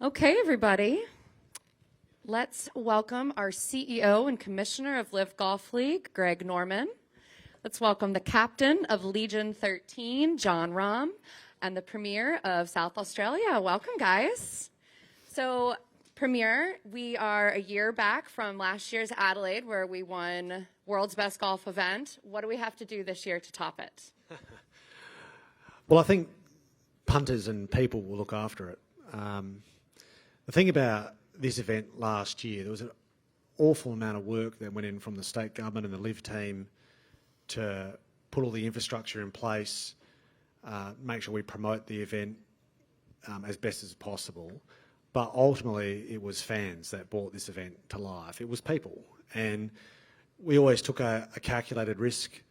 Okay, everybody. Let's welcome our CEO and Commissioner of LIV Golf League, Greg Norman. Let's welcome the captain of Legion 13, Jon Rahm, and the Premier of South Australia. Welcome, guys. So, Premier, we are a year back from last year's Adelaide, where we won World's Best Golf Event. What do we have to do this year to top it? Well, I think punters and people will look after it. The thing about this event last year, there was an awful amount of work that went in from the state government and the LIV team to put all the infrastructure in place, make sure we promote the event as best as possible. But ultimately, it was fans that brought this event to life. It was people. And we always took a calculated risk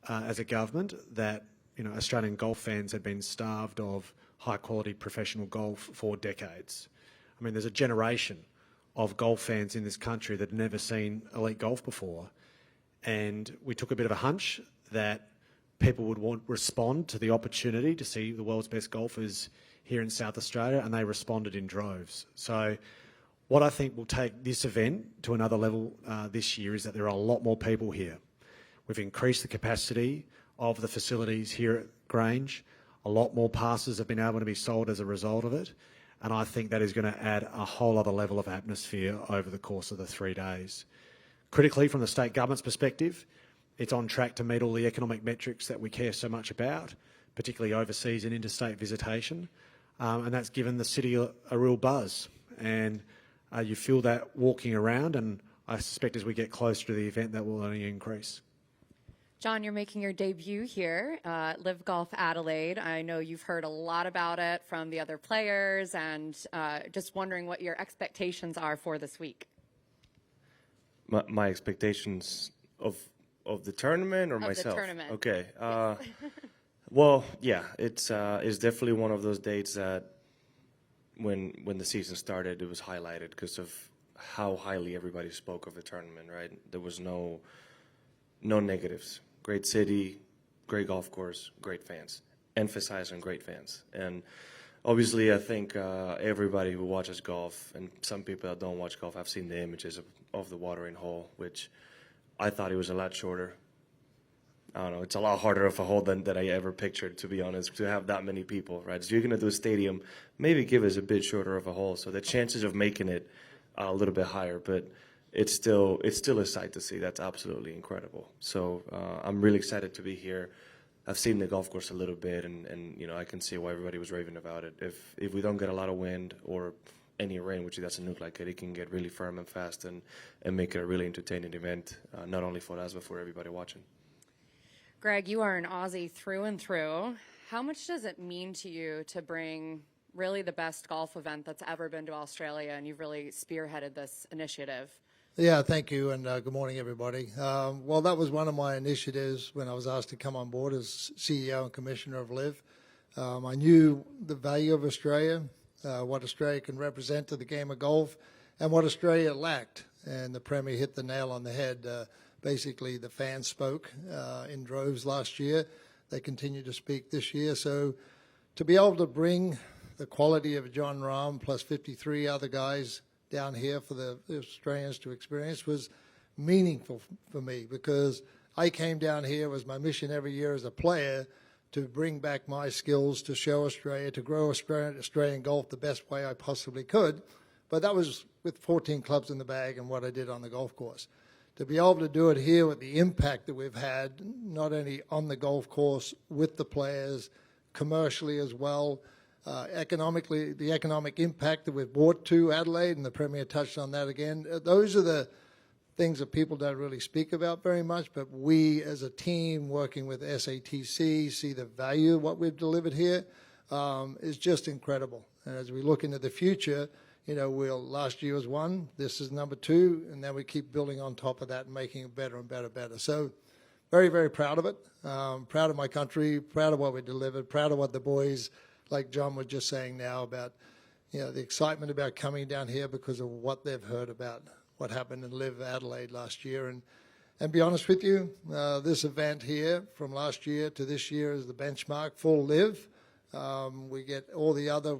as a government that Australian golf fans had been starved of high-quality professional golf for decades. I mean, there's a generation of golf fans in this country that had never seen elite golf before. And we took a bit of a hunch that people would respond to the opportunity to see the world's best golfers here in South Australia, and they responded in droves. So what I think will take this event to another level this year is that there are a lot more people here. We've increased the capacity of the facilities here at Grange. A lot more passes have been able to be sold as a result of it. And I think that is going to add a whole other level of atmosphere over the course of the 3 days. Critically, from the state government's perspective, it's on track to meet all the economic metrics that we care so much about, particularly overseas and interstate visitation. And that's given the city a real buzz. And you feel that walking around, and I suspect as we get closer to the event, that will only increase. Jon, you're making your debut here, LIV Golf Adelaide. I know you've heard a lot about it from the other players, and just wondering what your expectations are for this week. My expectations of the tournament or of myself? The tournament. Okay. Well, yeah, it's definitely one of those dates that when the season started, it was highlighted because of how highly everybody spoke of the tournament. Right? There was no negatives. Great city, great golf course, great fans. Emphasize on great fans. And obviously, I think everybody who watches golf, and some people that don't watch golf, have seen the images of the watering hole, which I thought it was a lot shorter. I don't know, it's a lot harder of a hole than I ever pictured, to be honest, to have that many people, right? So you're going to do a stadium, maybe give us a bit shorter of a hole, so the chances of making it are a little bit higher, but it's still a sight to see. That's absolutely incredible. So I'm really excited to be here. I've seen the golf course a little bit, and I can see why everybody was raving about it. If we don't get a lot of wind or any rain, which it doesn't look like it can get really firm and fast and make it a really entertaining event, not only for us but for everybody watching. Greg, you are an Aussie through and through. How much does it mean to you to bring really the best golf event that's ever been to Australia, and you've really spearheaded this initiative? Yeah, thank you, and good morning, everybody. Well, that was one of my initiatives when I was asked to come on board as CEO and Commissioner of LIV. I knew the value of Australia, what Australia can represent to the game of golf, and what Australia lacked. And the Premier hit the nail on the head. Basically, the fans spoke in droves last year. They continue to speak this year. So to be able to bring the quality of Jon Rahm plus 53 other guys down here for the Australians to experience was meaningful for me, because I came down here, it was my mission every year as a player to bring back my skills, to show Australia, to grow Australian golf the best way I possibly could. But that was with 14 clubs in the bag and what I did on the golf course. To be able to do it here with the impact that we've had, not only on the golf course, with the players, commercially as well, economically, the economic impact that we've brought to Adelaide, and the Premier touched on that again. Those are the things that people don't really speak about very much, but we as a team working with SATC see the value of what we've delivered here is just incredible. And as we look into the future, last year was 1, this is number 2, and then we keep building on top of that and making it better and better and better. So very, very proud of it. Proud of my country, proud of what we delivered, proud of what the boys, like Jon was just saying now, about the excitement about coming down here because of what they've heard about what happened in LIV Adelaide last year. And be honest with you, this event here from last year to this year is the benchmark for LIV. We get all the other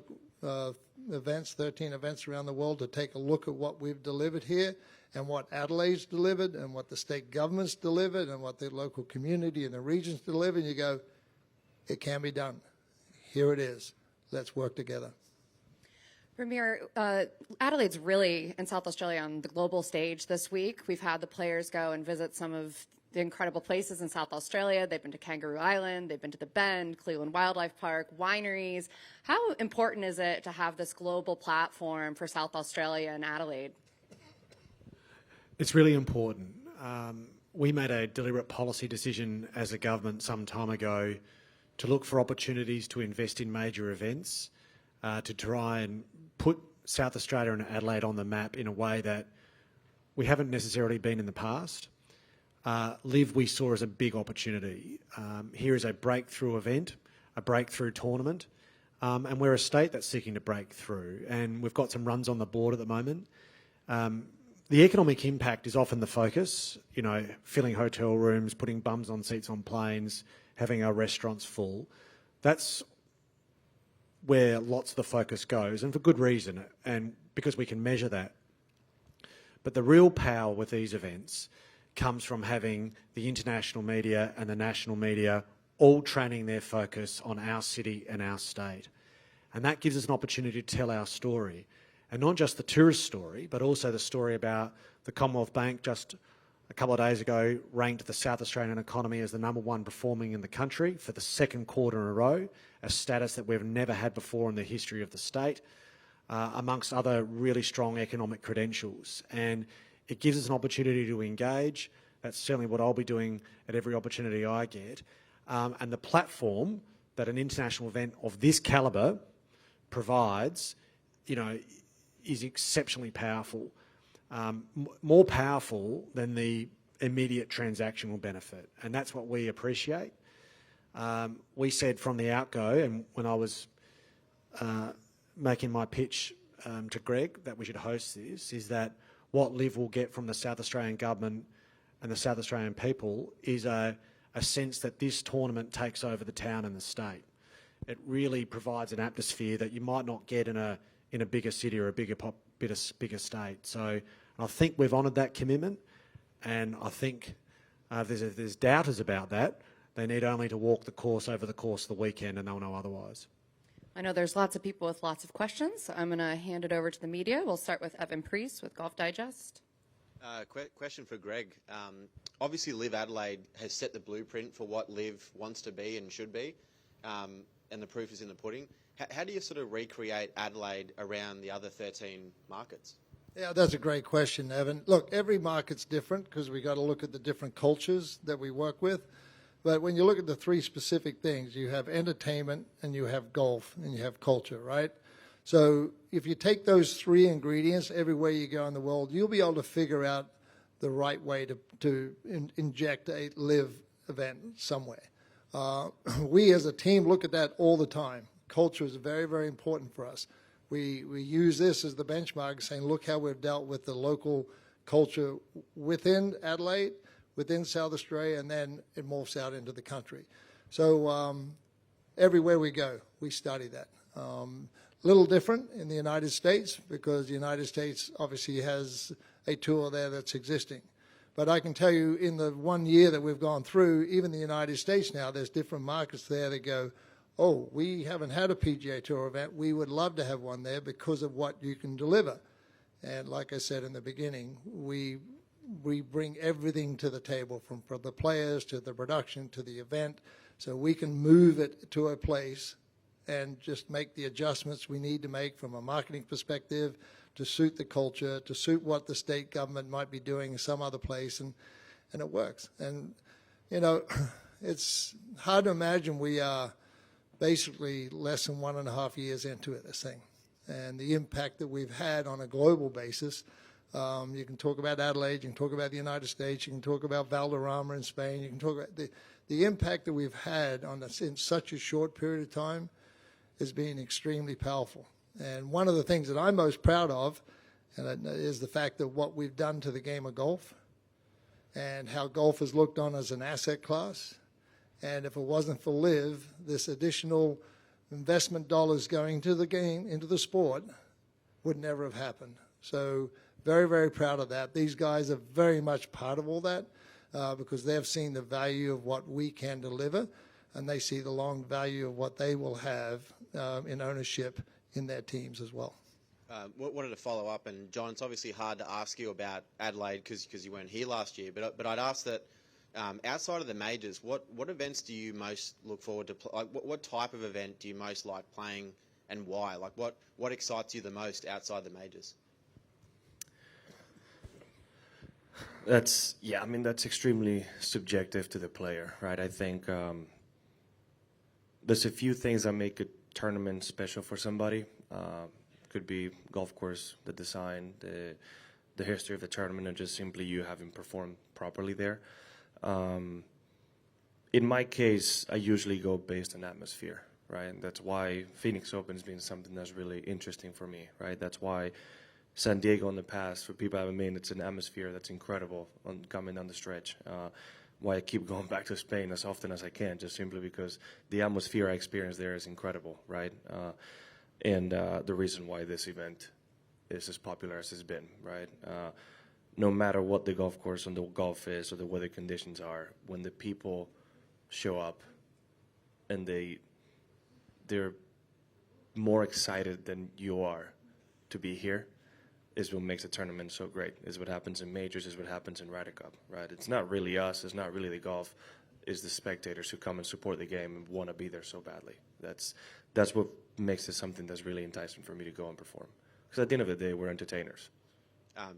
events, 13 events around the world, to take a look at what we've delivered here and what Adelaide's delivered and what the state government's delivered and what the local community and the regions delivered. And you go, it can be done. Here it is. Let's work together. Premier, Adelaide's really in South Australia on the global stage this week. We've had the players go and visit some of the incredible places in South Australia. They've been to Kangaroo Island, they've been to the Bend, Cleveland Wildlife Park, wineries. How important is it to have this global platform for South Australia and Adelaide? It's really important. We made a deliberate policy decision as a government some time ago to look for opportunities to invest in major events, to try and put South Australia and Adelaide on the map in a way that we haven't necessarily been in the past. LIV we saw as a big opportunity. Here is a breakthrough event, a breakthrough tournament, and we're a state that's seeking to break through, and we've got some runs on the board at the moment. The economic impact is often the focus, you know, filling hotel rooms, putting bums on seats on planes, having our restaurants full. That's where lots of the focus goes, and for good reason, and because we can measure that. But the real power with these events comes from having the international media and the national media all training their focus on our city and our state. And that gives us an opportunity to tell our story. And not just the tourist story, but also the story about the Commonwealth Bank just a couple of days ago ranked the South Australian economy as the #1 performing in the country for the second quarter in a row, a status that we've never had before in the history of the state, amongst other really strong economic credentials. And it gives us an opportunity to engage. That's certainly what I'll be doing at every opportunity I get. And the platform that an international event of this calibre provides, you know, is exceptionally powerful. More powerful than the immediate transactional benefit. And that's what we appreciate. We said from the outgo, and when I was making my pitch to Greg that we should host this, is that what LIV will get from the South Australian government and the South Australian people is a sense that this tournament takes over the town and the state. It really provides an atmosphere that you might not get in a bigger city or a bigger state. So I think we've honoured that commitment, and I think if there's doubters about that, they need only to walk the course over the course of the weekend and they'll know otherwise. I know there's lots of people with lots of questions, so I'm going to hand it over to the media. We'll start with Evan Priest with Golf Digest. Question for Greg. Obviously, LIV Adelaide has set the blueprint for what LIV wants to be and should be, and the proof is in the pudding. How do you sort of recreate Adelaide around the other 13 markets? Yeah, that's a great question, Evan. Look, every market's different because we got to look at the different cultures that we work with. But when you look at the three specific things, you have entertainment and you have golf and you have culture, right? So if you take those three ingredients everywhere you go in the world, you'll be able to figure out the right way to inject a LIV event somewhere. We as a team look at that all the time. Culture is very, very important for us. We use this as the benchmark, saying, look how we've dealt with the local culture within Adelaide, within South Australia, and then it morphs out into the country. So everywhere we go, we study that. Little different in the United States because the United States obviously has a tour there that's existing. But I can tell you in the 1 year that we've gone through, even the United States now, there's different markets there that go, oh, we haven't had a PGA Tour event. We would love to have one there because of what you can deliver. And like I said in the beginning, we bring everything to the table, from the players to the production to the event, so we can move it to a place and just make the adjustments we need to make from a marketing perspective to suit the culture, to suit what the state government might be doing in some other place, and it works. And, you know, it's hard to imagine we are basically less than 1.5 years into this thing. And the impact that we've had on a global basis, you can talk about Adelaide, you can talk about the United States, you can talk about Valderrama in Spain, you can talk about the impact that we've had on this in such a short period of time has been extremely powerful. And one of the things that I'm most proud of is the fact that what we've done to the game of golf and how golf is looked on as an asset class. And if it wasn't for LIV, this additional investment dollars going to the game, into the sport, would never have happened. So very, very proud of that. These guys are very much part of all that because they've seen the value of what we can deliver, and they see the long value of what they will have in ownership in their teams as well. Wanted to follow up, and John, it's obviously hard to ask you about Adelaide because you weren't here last year, but I'd ask that outside of the majors, what events do you most look forward to? Like, what type of event do you most like playing, and why? Like, what excites you the most outside the majors? That's extremely subjective to the player, right? I think there's a few things that make a tournament special for somebody. Could be golf course, the design, the history of the tournament, and just simply you having performed properly there. In my case, I usually go based on atmosphere, right? And that's why Phoenix Open's been something that's really interesting for me, right? That's why San Diego in the past, for people I haven't been, it's an atmosphere that's incredible on coming down the stretch. Why I keep going back to Spain as often as I can, just simply because the atmosphere I experience there is incredible, right? And the reason why this event is as popular as it's been, right? No matter what the golf course and the golf is or the weather conditions are, when the people show up and they're more excited than you are to be here, is what makes the tournament so great. Is what happens in majors, is what happens in Ryder Cup, right? It's not really us, it's not really the golf, it's the spectators who come and support the game and want to be there so badly. That's what makes it something that's really enticing for me to go and perform. Because at the end of the day, we're entertainers.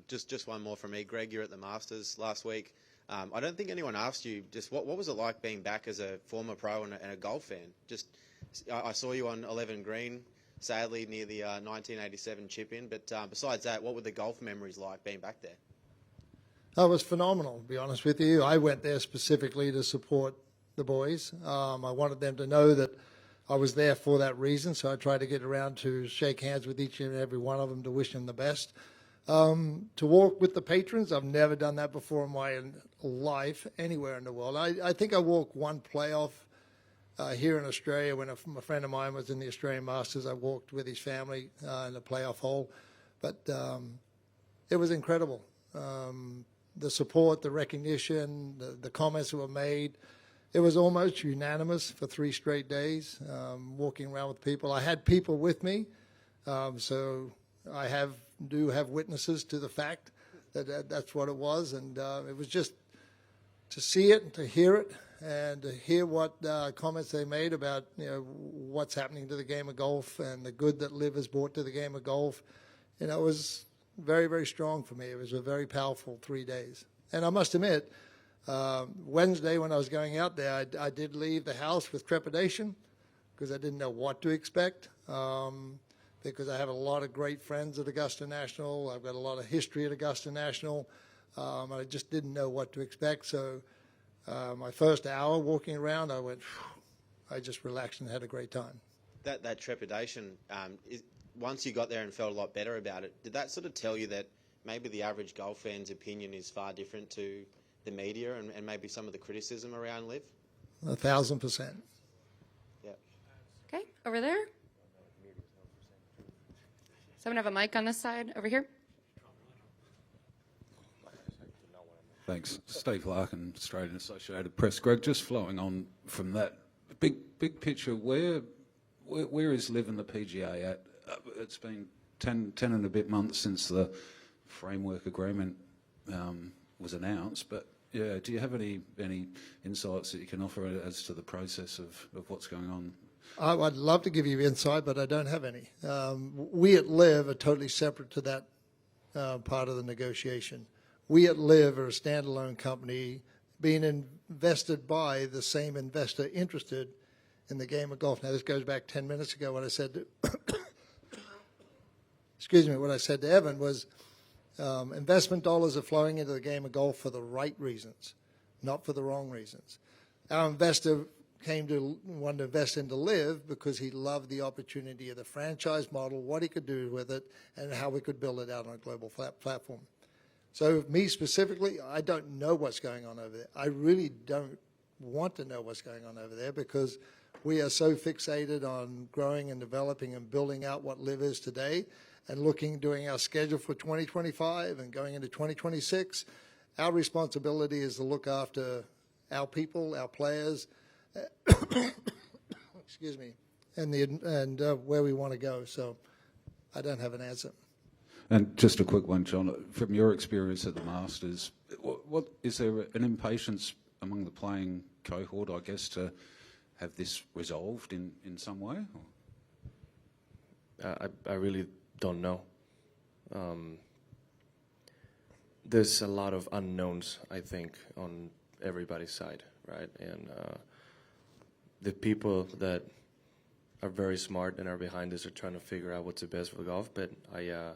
Just one more from me. Greg, you're at the Masters last week. I don't think anyone asked you, just what was it like being back as a former pro and a golf fan? Just, I saw you on 11 green, sadly near the 1987 chip-in, but besides that, what were the golf memories like being back there? That was phenomenal, to be honest with you. I went there specifically to support the boys. I wanted them to know that I was there for that reason, so I tried to get around to shake hands with each and every one of them to wish them the best. To walk with the patrons, I've never done that before in my life anywhere in the world. I think I walked one playoff here in Australia when a friend of mine was in the Australian Masters. I walked with his family in the playoff hole, but it was incredible. The support, the recognition, the comments that were made. It was almost unanimous for 3 straight days, walking around with people. I had people with me, so I do have witnesses to the fact that that's what it was. And it was just to see it and to hear it and to hear what comments they made about what's happening to the game of golf and the good that LIV has brought to the game of golf. It was very, very strong for me. It was a very powerful 3 days. And I must admit, Wednesday when I was going out there, I did leave the house with trepidation because I didn't know what to expect. Because I have a lot of great friends at Augusta National. I've got a lot of history at Augusta National. And I just didn't know what to expect. So my first hour walking around, I just relaxed and had a great time. That trepidation, once you got there and felt a lot better about it, did that sort of tell you that maybe the average golf fan's opinion is far different to the media and maybe some of the criticism around LIV? 1,000%. Yeah. Okay, over there. Someone have a mic on this side over here? Thanks. Steve Larkin, Australian Associated Press. Greg, just flowing on from that, big picture, where is LIV and the PGA at? It's been 10 and a bit months since the framework agreement was announced, but yeah, do you have any insights that you can offer as to the process of what's going on? I'd love to give you insight, but I don't have any. We at LIV are totally separate to that part of the negotiation. We at LIV are a standalone company being invested by the same investor interested in the game of golf. Now, this goes back 10 minutes ago when I said what I said to Evan was investment dollars are flowing into the game of golf for the right reasons, not for the wrong reasons. Our investor wanted to invest into LIV because he loved the opportunity of the franchise model, what he could do with it, and how we could build it out on a global platform. So me specifically, I don't know what's going on over there. I really don't want to know what's going on over there because we are so fixated on growing and developing and building out what LIV is today and doing our schedule for 2025 and going into 2026. Our responsibility is to look after our people, our players, excuse me, and where we want to go. So I don't have an answer. And just a quick one, John. From your experience at the Masters, what is there an impatience among the playing cohort, I guess, to have this resolved in some way? I really don't know. There's a lot of unknowns, I think, on everybody's side, right? And the people that are very smart and are behind this are trying to figure out what's the best for golf. But I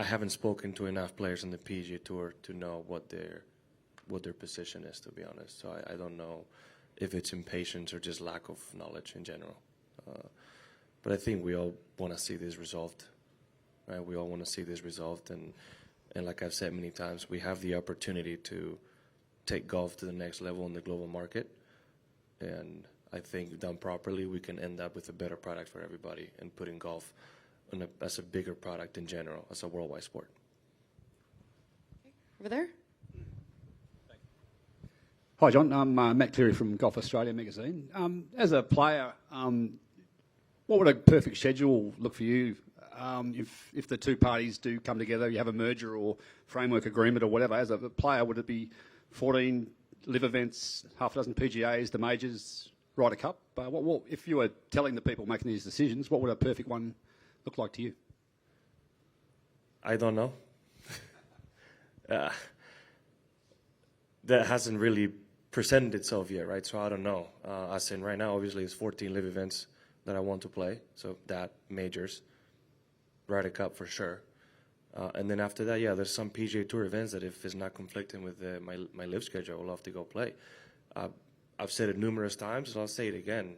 haven't spoken to enough players on the PGA Tour to know what their position is, to be honest. So I don't know if it's impatience or just lack of knowledge in general. But I think we all want to see this resolved, right? We all want to see this resolved, and like I've said many times, we have the opportunity to take golf to the next level in the global market, and I think done properly, we can end up with a better product for everybody and putting golf as a bigger product in general, as a worldwide sport. Over there. Hi, John. I'm Matt Cleary from Golf Australia magazine. As a player, what would a perfect schedule look for you if the two parties do come together, you have a merger or framework agreement or whatever? As a player, would it be 14 LIV events, half a dozen PGAs, the majors, Ryder Cup? If you were telling the people making these decisions, what would a perfect one look like to you? I don't know. That hasn't really presented itself yet, right? So I don't know. As in right now, obviously, it's 14 LIV events that I want to play. So that majors, Ryder Cup for sure. And then after that, yeah, there's some PGA Tour events that if it's not conflicting with my LIV schedule, I'll have to go play. I've said it numerous times, and I'll say it again.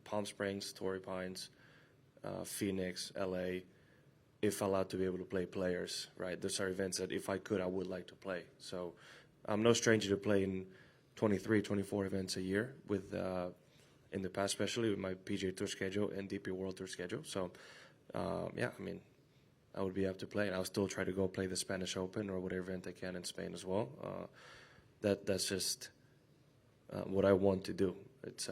Palm Springs, Torrey Pines, Phoenix, LA, if allowed to be able to play players, right? Those are events that if I could, I would like to play. So I'm no stranger to playing 23, 24 events a year with, in the past, especially with my PGA Tour schedule and DP World Tour schedule. So, yeah, I mean, I would be up to play, and I'll still try to go play the Spanish Open or whatever event I can in Spain as well. That's just what I want to do. It's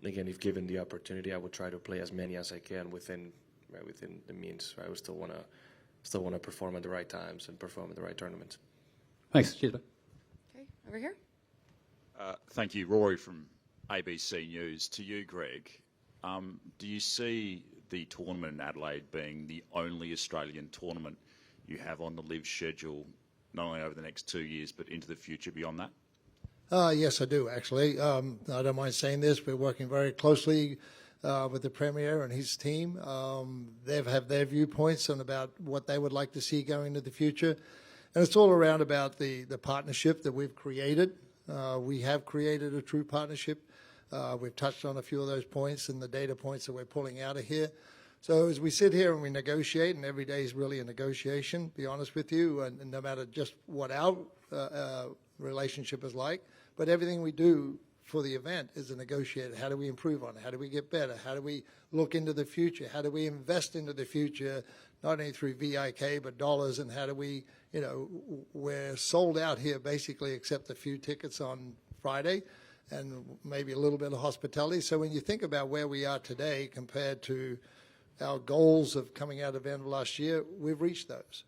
again, if given the opportunity, I would try to play as many as I can within the means. Right? I would still want to perform at the right times and perform at the right tournaments. Thanks. Cheers, mate. Okay, over here. Thank you. Rory from ABC News. To you, Greg, do you see the tournament in Adelaide being the only Australian tournament you have on the LIV schedule, not only over the next 2 years, but into the future beyond that? Yes, I do, actually. I don't mind saying this. We're working very closely with the Premier and his team. They have their viewpoints on about what they would like to see going into the future. And it's all around about the partnership that we've created. We have created a true partnership. We've touched on a few of those points and the data points that we're pulling out of here. So as we sit here and we negotiate, and every day is really a negotiation, be honest with you, and no matter just what our relationship is like, but everything we do for the event is a negotiator. How do we improve on it? How do we get better? How do we look into the future? How do we invest into the future, not only through VIK, but dollars? And how do we, we're sold out here basically except a few tickets on Friday and maybe a little bit of hospitality. So when you think about where we are today compared to our goals of coming out of the end of last year, we've reached those.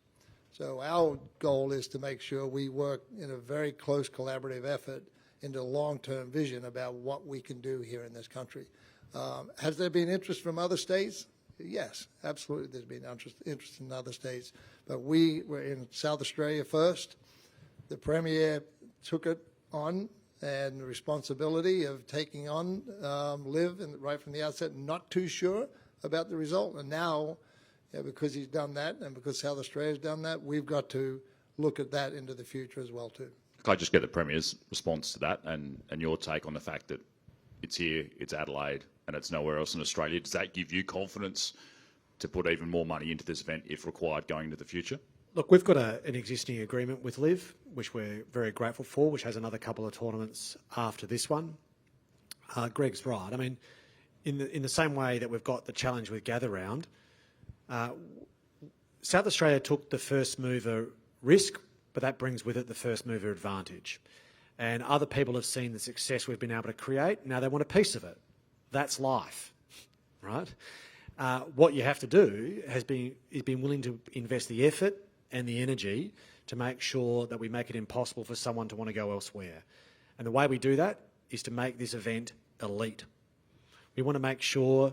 So our goal is to make sure we work in a very close collaborative effort into a long-term vision about what we can do here in this country. Has there been interest from other states? Yes, absolutely. There's been interest in other states. But we were in South Australia first. The Premier took it on and the responsibility of taking on LIV right from the outset, not too sure about the result. And now, because he's done that and because South Australia's done that, we've got to look at that into the future as well too. Can I just get the Premier's response to that and your take on the fact that it's here, it's Adelaide, and it's nowhere else in Australia? Does that give you confidence to put even more money into this event if required going into the future? Look, we've got an existing agreement with LIV, which we're very grateful for, which has another couple of tournaments after this one. Greg's right. I mean, in the same way that we've got the challenge with Gather Round, South Australia took the first mover risk, but that brings with it the first mover advantage. And other people have seen the success we've been able to create. Now they want a piece of it. That's life, right? What you have to do is be willing to invest the effort and the energy to make sure that we make it impossible for someone to want to go elsewhere. And the way we do that is to make this event elite. We want to make sure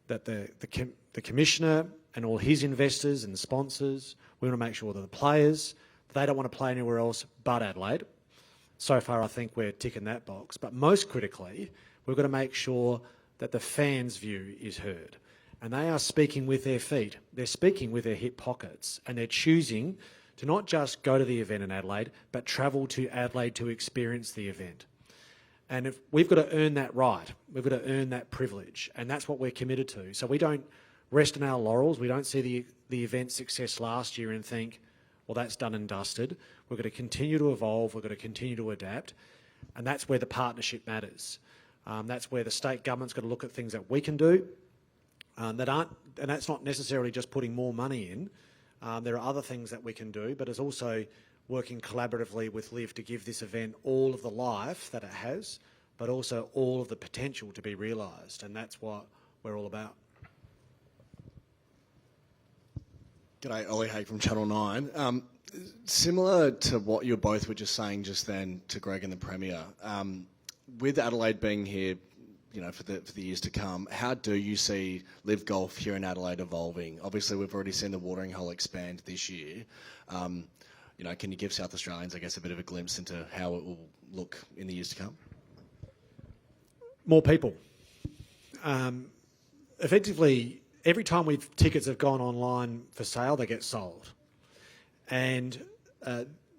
that the Commissioner and all his investors and sponsors, we want to make sure that the players, they don't want to play anywhere else but Adelaide. So far, I think we're ticking that box. But most critically, we've got to make sure that the fans' view is heard. And they are speaking with their feet. They're speaking with their hip pockets. And they're choosing to not just go to the event in Adelaide, but travel to Adelaide to experience the event. And if we've got to earn that right. We've got to earn that privilege. And that's what we're committed to. So we don't rest on our laurels. We don't see the event success last year and think, well, that's done and dusted. We're going to continue to evolve. We're going to continue to adapt. And that's where the partnership matters. That's where the state government's got to look at things that we can do and that's not necessarily just putting more money in. There are other things that we can do, but it's also working collaboratively with LIV to give this event all of the life that it has, but also all of the potential to be realised. And that's what we're all about. G'day, Ollie Haig from Channel 9. Similar to what you both were just saying just then to Greg and the Premier, with Adelaide being here, you know, for the years to come, how do you see LIV Golf here in Adelaide evolving? Obviously, we've already seen the watering hole expand this year. You know, can you give South Australians, I guess, a bit of a glimpse into how it will look in the years to come? More people. Effectively, every time tickets have gone online for sale, they get sold. And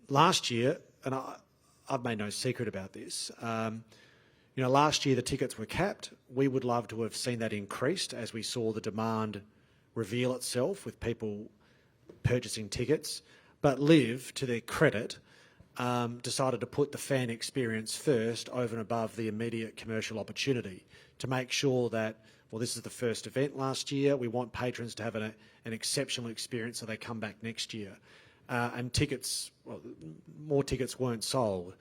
last year, and I've made no secret about this, you know, last year the tickets were capped. We would love to have seen that increased as we saw the demand reveal itself with people purchasing tickets. But LIV, to their credit, decided to put the fan experience first over and above the immediate commercial opportunity to make sure that, well, this is the first event last year. We want patrons to have an exceptional experience so they come back next year. And tickets, well, more tickets weren't sold.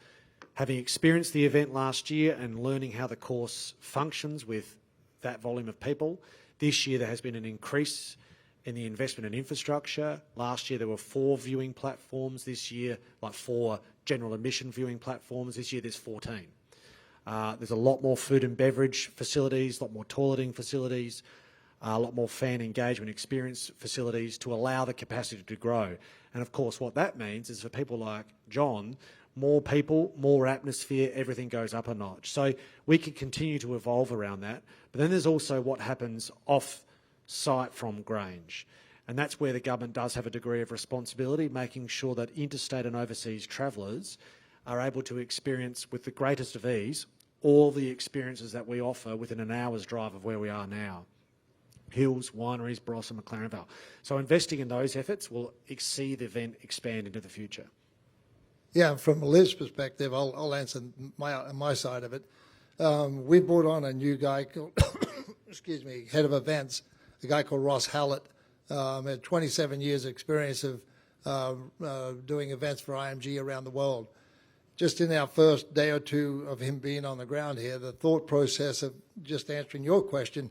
Having experienced the event last year and learning how the course functions with that volume of people, this year there has been an increase in the investment in infrastructure. Last year there were 4 viewing platforms. This year, like 4 general admission viewing platforms. This year there's 14. There's a lot more food and beverage facilities, a lot more toileting facilities, a lot more fan engagement experience facilities to allow the capacity to grow. And of course what that means is for people like John, more people, more atmosphere, everything goes up a notch. So we can continue to evolve around that. But then there's also what happens off-site from Grange. And that's where the government does have a degree of responsibility, making sure that interstate and overseas travellers are able to experience with the greatest of ease all the experiences that we offer within an hour's drive of where we are now. Hills, wineries, Barossa, McLaren Vale. So investing in those efforts will see the event expand into the future. Yeah, from LIV's perspective, I'll answer my side of it. We brought on a new guy called, excuse me, head of events, a guy called Ross Hallett. Had 27 years experience of doing events for IMG around the world. Just in our first day or two of him being on the ground here, the thought process of just answering your question,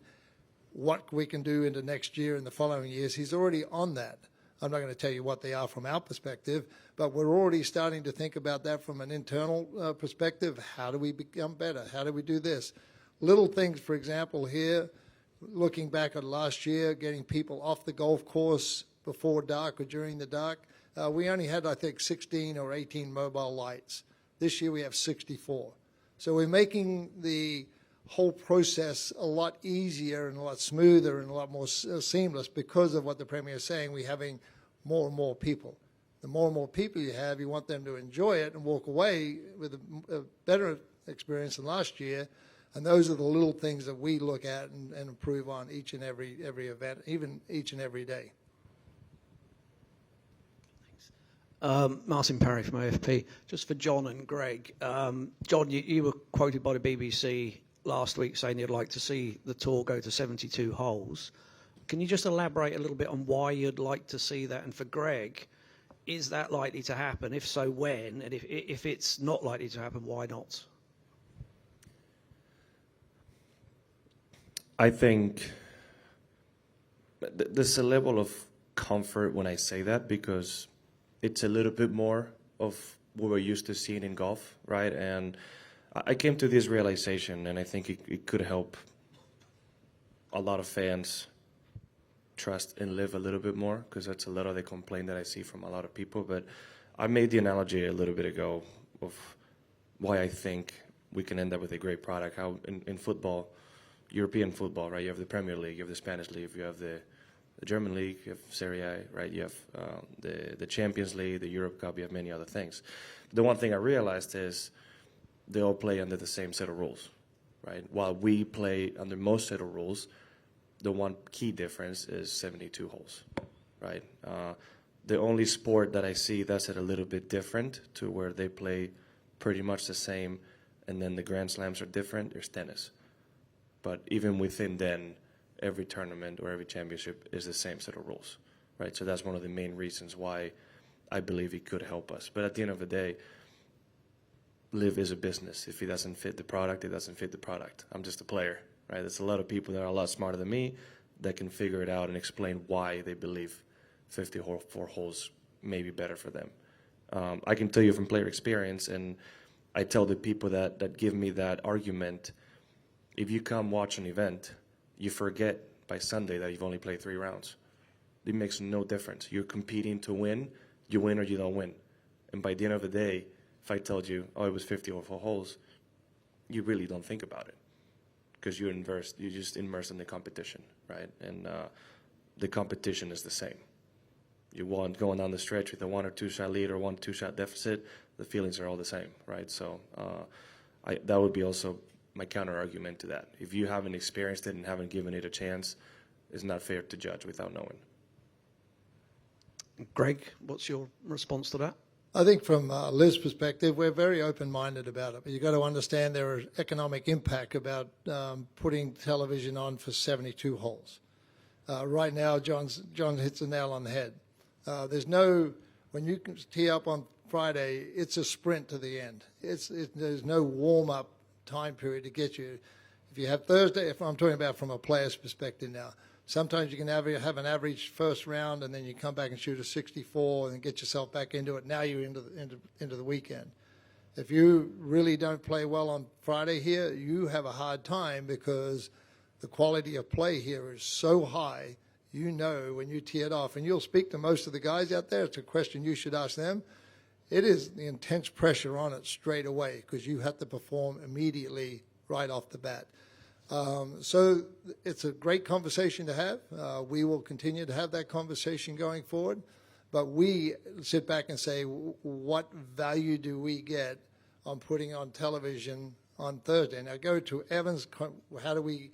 what we can do into next year and the following years, he's already on that. I'm not going to tell you what they are from our perspective, but we're already starting to think about that from an internal perspective. How do we become better? How do we do this? Little things, for example, here, looking back at last year, getting people off the golf course before dark or during the dark. We only had, I think, 16 or 18 mobile lights. This year we have 64. So we're making the whole process a lot easier and a lot smoother and a lot more seamless because of what the Premier is saying. We're having more and more people. The more and more people you have, you want them to enjoy it and walk away with a better experience than last year. And those are the little things that we look at and improve on each and every event, even each and every day. Martin Parry from AFP. Just for John and Greg. John, you were quoted by the BBC last week saying you'd like to see the tour go to 72 holes. Can you just elaborate a little bit on why you'd like to see that? And for Greg, is that likely to happen? If so, when? And if it's not likely to happen, why not? I think there's a level of comfort when I say that, because it's a little bit more of what we're used to seeing in golf, right? And I came to this realization, and I think it could help a lot of fans trust and LIV a little bit more, because that's a lot of the complaint that I see from a lot of people. But I made the analogy a little bit ago of why I think we can end up with a great product. How in football, European football, right? You have the Premier League, you have the Spanish League, you have the German League, you have Serie A, right? You have the Champions League, the Europe Cup, you have many other things. The one thing I realized is they all play under the same set of rules, right? While we play under most set of rules, the one key difference is 72 holes, right? The only sport that I see that's a little bit different to where they play pretty much the same, and then the Grand Slams are different, is tennis. But even within then, every tournament or every championship is the same set of rules, right? So that's one of the main reasons why I believe it could help us. But at the end of the day, LIV is a business. If it doesn't fit the product, it doesn't fit the product. I'm just a player, right? There's a lot of people that are a lot smarter than me that can figure it out and explain why they believe 54 holes may be better for them. I can tell you from player experience, and I tell the people that give me that argument, if you come watch an event, you forget by Sunday that you've only played 3 rounds. It makes no difference. You're competing to win. You win or you don't win. And by the end of the day, if I told you, oh, it was 54 holes, you really don't think about it, because you're just immersed in the competition, right? And the competition is the same. You want going down the stretch with a 1 or 2 shot lead or 1 or 2 shot deficit, the feelings are all the same, right? So that would be also my counter argument to that. If you haven't experienced it and haven't given it a chance, it's not fair to judge without knowing. Greg, what's your response to that? I think from LIV's perspective, we're very open-minded about it. But you've got to understand there is economic impact about putting television on for 72 holes. Right now, John hits the nail on the head. When you tee up on Friday, it's a sprint to the end. There's no warm-up time period to get you. If you have Thursday, if I'm talking about from a player's perspective now, sometimes you can have an average first round, and then you come back and shoot a 64 and get yourself back into it. Now you're into the weekend. If you really don't play well on Friday here, you have a hard time, because the quality of play here is so high. You know when you tee it off, and you'll speak to most of the guys out there. It's a question you should ask them. It is the intense pressure on it straight away, because you have to perform immediately right off the bat. So it's a great conversation to have. We will continue to have that conversation going forward. But we sit back and say, what value do we get on putting on television on Thursday? Now go to Evan's, how do we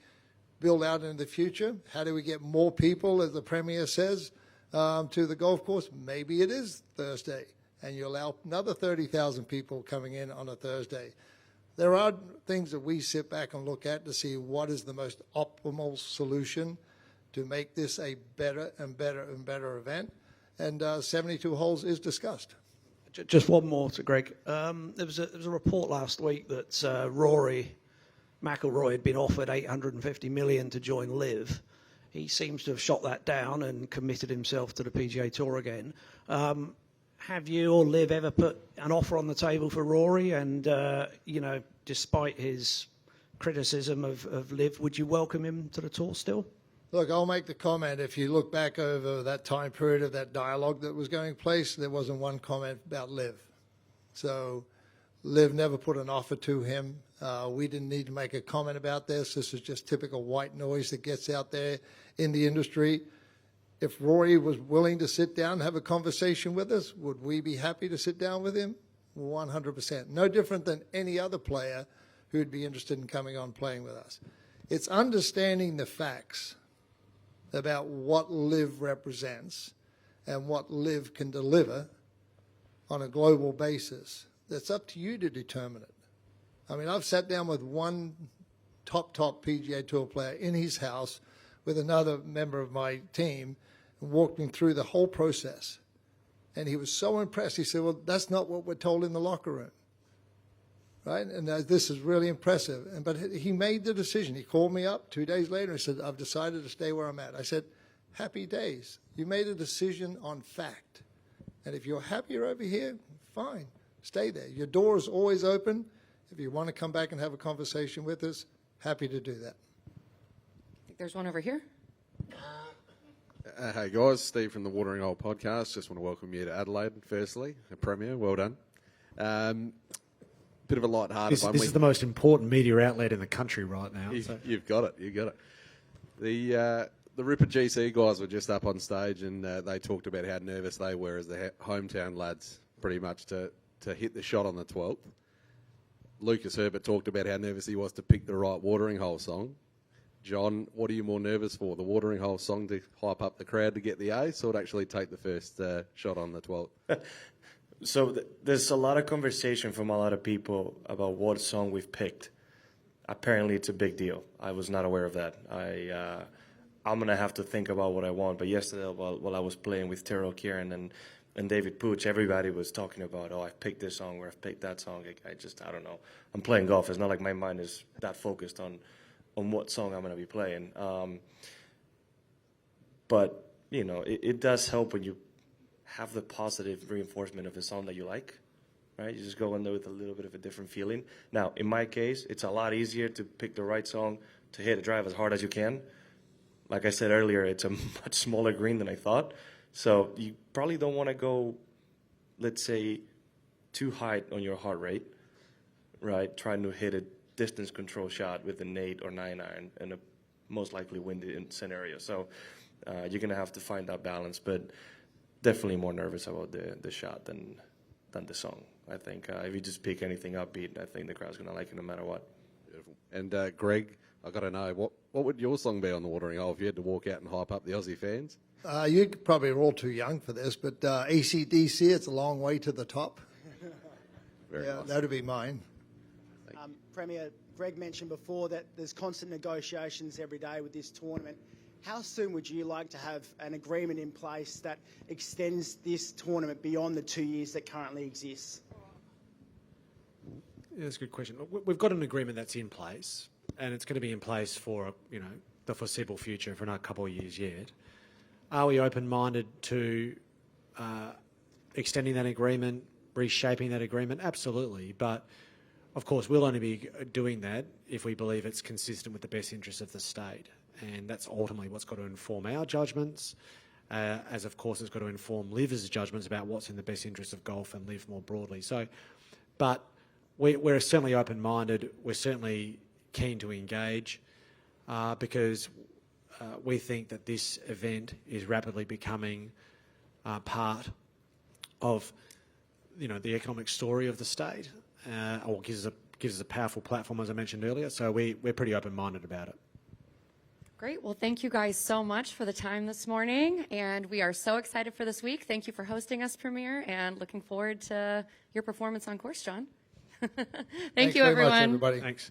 build out into the future? How do we get more people, as the Premier says, to the golf course? Maybe it is Thursday, and you allow another 30,000 people coming in on a Thursday. There are things that we sit back and look at to see what is the most optimal solution to make this a better and better and better event. And 72 holes is discussed. Just one more to Greg. There was a report last week that Rory McIlroy had been offered $850 million to join LIV. He seems to have shot that down and committed himself to the PGA Tour again. Have you or LIV ever put an offer on the table for Rory? And, despite his criticism of LIV, would you welcome him to the tour still? Look, I'll make the comment. If you look back over that time period of that dialogue that was going place, there wasn't one comment about LIV. So LIV never put an offer to him. We didn't need to make a comment about this. This is just typical white noise that gets out there in the industry. If Rory was willing to sit down and have a conversation with us, would we be happy to sit down with him? 100%. No different than any other player who'd be interested in coming on playing with us. It's understanding the facts about what LIV represents and what LIV can deliver on a global basis. That's up to you to determine it. I mean, I've sat down with one top PGA Tour player in his house with another member of my team and walked him through the whole process. And he was so impressed. He said, well, that's not what we're told in the locker room. Right? And this is really impressive. But he made the decision. He called me up 2 days later and said, I've decided to stay where I'm at. I said, happy days. You made a decision on fact. And if you're happier over here, fine. Stay there. Your door is always open. If you want to come back and have a conversation with us, happy to do that. I think there's one over here. Hey guys, Steve from the Watering Hole podcast. Just want to welcome you to Adelaide, firstly, a premiere. Well done. Bit of a light-hearted one. This is the most important media outlet in the country right now. You've got it. You've got it. The Ripper GC guys were just up on stage and they talked about how nervous they were as the hometown lads, pretty much to hit the shot on the 12th. Lucas Herbert talked about how nervous he was to pick the right Watering Hole song. John, what are you more nervous for, the Watering Hole song to hype up the crowd to get the ace, or to actually take the first shot on the 12th? So there's a lot of conversation from a lot of people about what song we've picked. Apparently it's a big deal. I was not aware of that. I'm going to have to think about what I want. But yesterday, while I was playing with Terrell Kieran and David Pooch, everybody was talking about, oh, I've picked this song or I've picked that song. I don't know. I'm playing golf. It's not like my mind is that focused on what song I'm going to be playing. But, you know, it does help when you have the positive reinforcement of the song that you like, right? You just go in there with a little bit of a different feeling. Now, in my case, it's a lot easier to pick the right song to hit a drive as hard as you can. Like I said earlier, it's a much smaller green than I thought. So you probably don't want to go, let's say, too high on your heart rate, right? Trying to hit a distance control shot with an 8 or 9 iron in a most likely windy scenario. So you're going to have to find that balance, but definitely more nervous about the shot than the song. I think if you just pick anything upbeat, I think the crowd's going to like it no matter what. Beautiful. And Greg, I got to know, what would your song be on the Watering Hole if you had to walk out and hype up the Aussie fans? You probably are all too young for this, but AC/DC, it's a long way to the top. Very nice. That would be mine. Premier, Greg mentioned before that there's constant negotiations every day with this tournament. How soon would you like to have an agreement in place that extends this tournament beyond the 2 years that currently exists? Yeah, that's a good question. We've got an agreement that's in place, and it's going to be in place for the foreseeable future, for another couple of years yet. Are we open-minded to extending that agreement, reshaping that agreement? Absolutely, but of course we'll only be doing that if we believe it's consistent with the best interests of the state, and that's ultimately what's got to inform our judgments, as of course it's got to inform LIV's judgments about what's in the best interests of golf and LIV more broadly. So, but we're certainly open-minded. We're certainly keen to engage because we think that this event is rapidly becoming part of, the economic story of the state, or gives us a powerful platform, as I mentioned earlier. So we're pretty open-minded about it. Great. Well, thank you guys so much for the time this morning, and we are so excited for this week. Thank you for hosting us, Premier, and looking forward to your performance on course, John. Thank you, very much, everyone. everybody. Thanks.